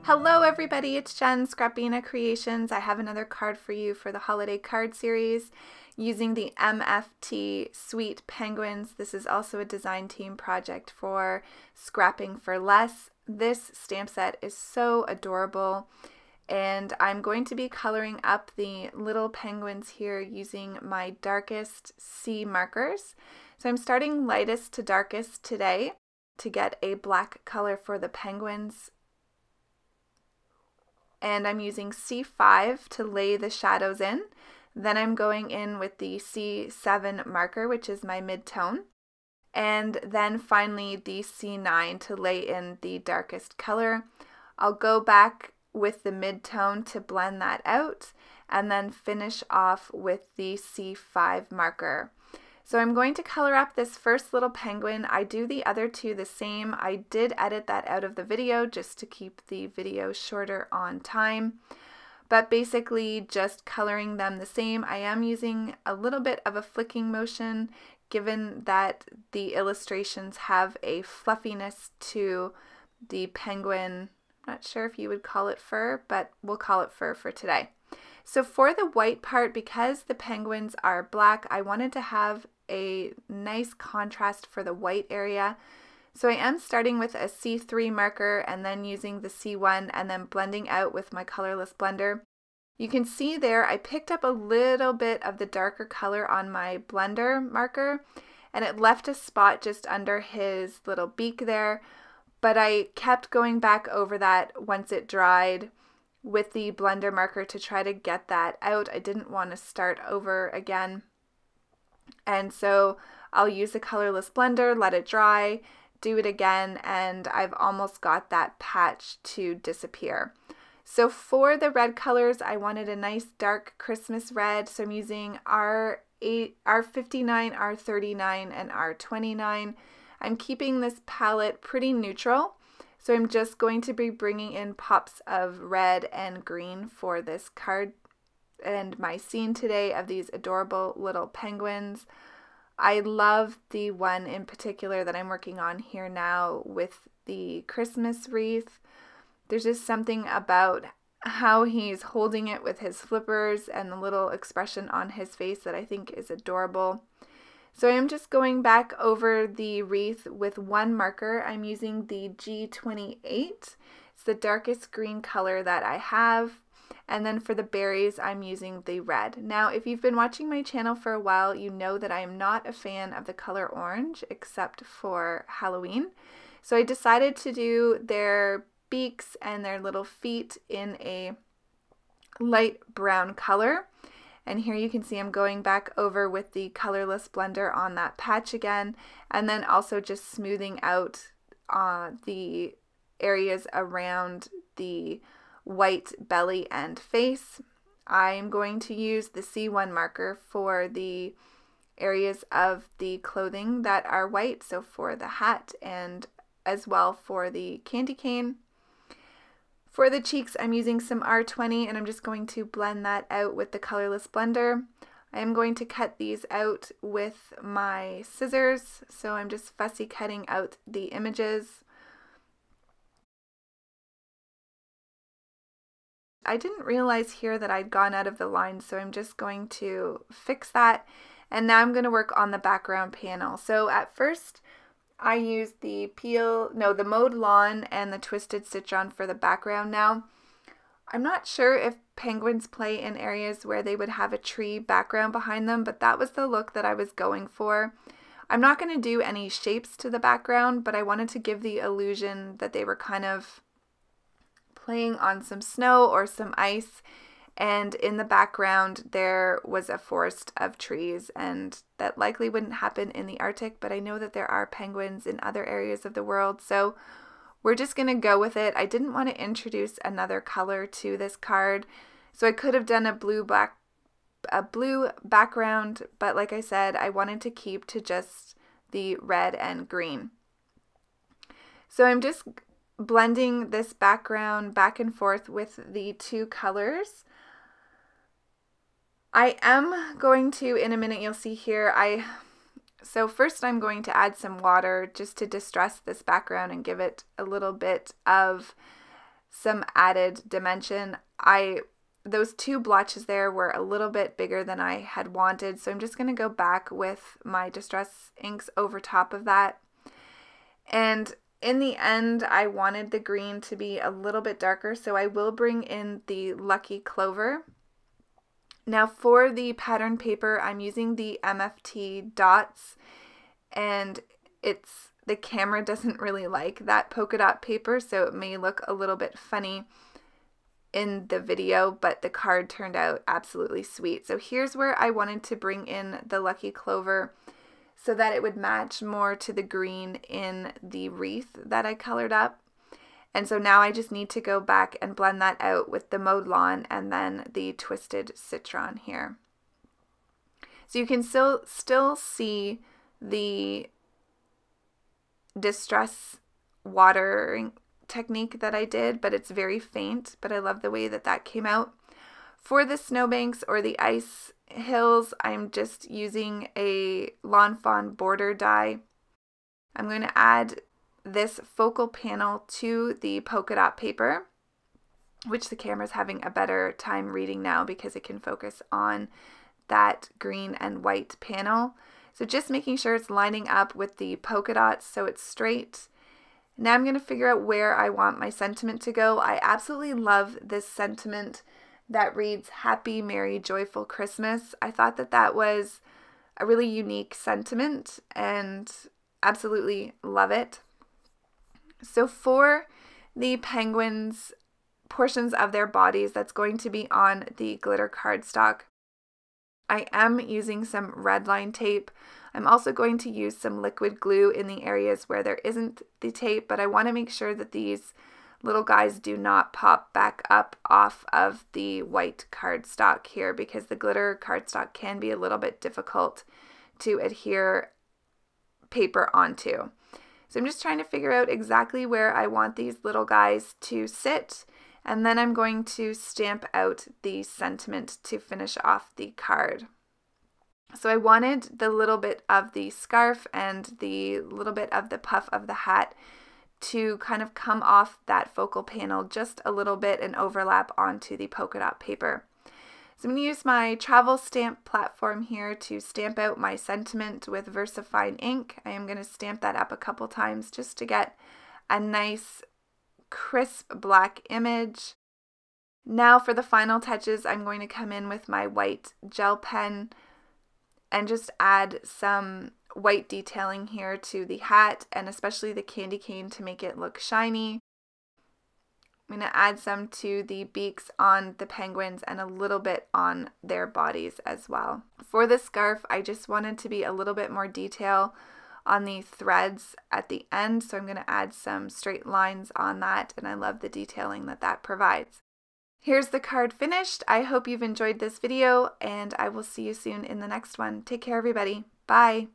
Hello everybody, it's Jen, Scrapbena Creations. I have another card for you for the holiday card series using the MFT Sweet Penguins. This is also a design team project for Scrapping for Less. This stamp set is so adorable, and I'm going to be coloring up the little penguins here using my darkest C markers. So I'm starting lightest to darkest today to get a black color for the penguins. And I'm using C5 to lay the shadows in. Then I'm going in with the C7 marker, which is my mid-tone. And then finally the C9 to lay in the darkest color. I'll go back with the mid-tone to blend that out, and then finish off with the C5 marker. So I'm going to color up this first little penguin. I do the other two the same. I did edit that out of the video just to keep the video shorter on time. But basically just coloring them the same. I am using a little bit of a flicking motion given that the illustrations have a fluffiness to the penguin. I'm not sure if you would call it fur, but we'll call it fur for today. So for the white part, because the penguins are black, I wanted to have a nice contrast for the white area. So I am starting with a C3 marker and then using the C1 and then blending out with my colorless blender. You can see there I picked up a little bit of the darker color on my blender marker, and it left a spot just under his little beak there, but I kept going back over that once it dried with the blender marker to try to get that out. I didn't want to start over again. And so I'll use a colorless blender, let it dry, do it again, and I've almost got that patch to disappear. So for the red colors, I wanted a nice dark Christmas red, so I'm using R59, R39, and R29. I'm keeping this palette pretty neutral, so I'm just going to be bringing in pops of red and green for this card and my scene today of these adorable little penguins. I love the one in particular that I'm working on here now with the Christmas wreath. There's just something about how he's holding it with his flippers and the little expression on his face that I think is adorable. So I'm just going back over the wreath with one marker. I'm using the G28. It's the darkest green color that I have. And then for the berries, I'm using the red. Now, if you've been watching my channel for a while, you know that I am not a fan of the color orange, except for Halloween. So I decided to do their beaks and their little feet in a light brown color. And here you can see I'm going back over with the colorless blender on that patch again, and then also just smoothing out the areas around the white belly and face. I'm going to use the C1 marker for the areas of the clothing that are white, so for the hat and as well for the candy cane. For the cheeks, I'm using some R20 and I'm just going to blend that out with the colorless blender. I am going to cut these out with my scissors, so I'm just fussy cutting out the images. I didn't realize here that I'd gone out of the line, so I'm just going to fix that. And now I'm going to work on the background panel. So at first I used the Mowed Lawn and the Twisted Citron for the background. Now, I'm not sure if penguins play in areas where they would have a tree background behind them, but that was the look that I was going for. I'm not going to do any shapes to the background, but I wanted to give the illusion that they were kind of playing on some snow or some ice, and in the background there was a forest of trees, and that likely wouldn't happen in the Arctic, but I know that there are penguins in other areas of the world, so we're just going to go with it. I didn't want to introduce another color to this card, so I could have done a blue background, but like I said, I wanted to keep to just the red and green. So I'm just blending this background back and forth with the two colors. I am going to, in a minute you'll see here, so first I'm going to add some water just to distress this background and give it a little bit of some added dimension. Those two blotches there were a little bit bigger than I had wanted, so I'm just going to go back with my Distress inks over top of that. And in the end, I wanted the green to be a little bit darker, so I will bring in the Lucky Clover. Now for the pattern paper, I'm using the MFT dots, and the camera doesn't really like that polka dot paper, so it may look a little bit funny in the video, but the card turned out absolutely sweet. So here's where I wanted to bring in the Lucky Clover so that it would match more to the green in the wreath that I colored up. And so now I just need to go back and blend that out with the Mowed Lawn and then the Twisted Citron here. So you can still see the Distress watering technique that I did, but it's very faint, but I love the way that that came out. For the snowbanks or the ice hills, I'm just using a Lawn Fawn border die. I'm going to add this focal panel to the polka dot paper, which the camera's having a better time reading now because it can focus on that green and white panel. So just making sure it's lining up with the polka dots so it's straight. Now I'm going to figure out where I want my sentiment to go. I absolutely love this sentiment that reads Happy, Merry, Joyful Christmas. I thought that that was a really unique sentiment and absolutely love it. So for the penguins, portions of their bodies that's going to be on the glitter cardstock, I am using some red line tape. I'm also going to use some liquid glue in the areas where there isn't the tape, but I want to make sure that these little guys do not pop back up off of the white cardstock here because the glitter cardstock can be a little bit difficult to adhere paper onto. So I'm just trying to figure out exactly where I want these little guys to sit, and then I'm going to stamp out the sentiment to finish off the card. So I wanted the little bit of the scarf and the little bit of the puff of the hat to kind of come off that focal panel just a little bit and overlap onto the polka dot paper. So I'm going to use my travel stamp platform here to stamp out my sentiment with Versafine ink. I am going to stamp that up a couple times just to get a nice crisp black image. Now for the final touches, I'm going to come in with my white gel pen and just add some white detailing here to the hat and especially the candy cane to make it look shiny. I'm going to add some to the beaks on the penguins and a little bit on their bodies as well. For the scarf, I just wanted to be a little bit more detail on the threads at the end, so I'm going to add some straight lines on that, and I love the detailing that that provides. Here's the card finished. I hope you've enjoyed this video, and I will see you soon in the next one. Take care, everybody. Bye.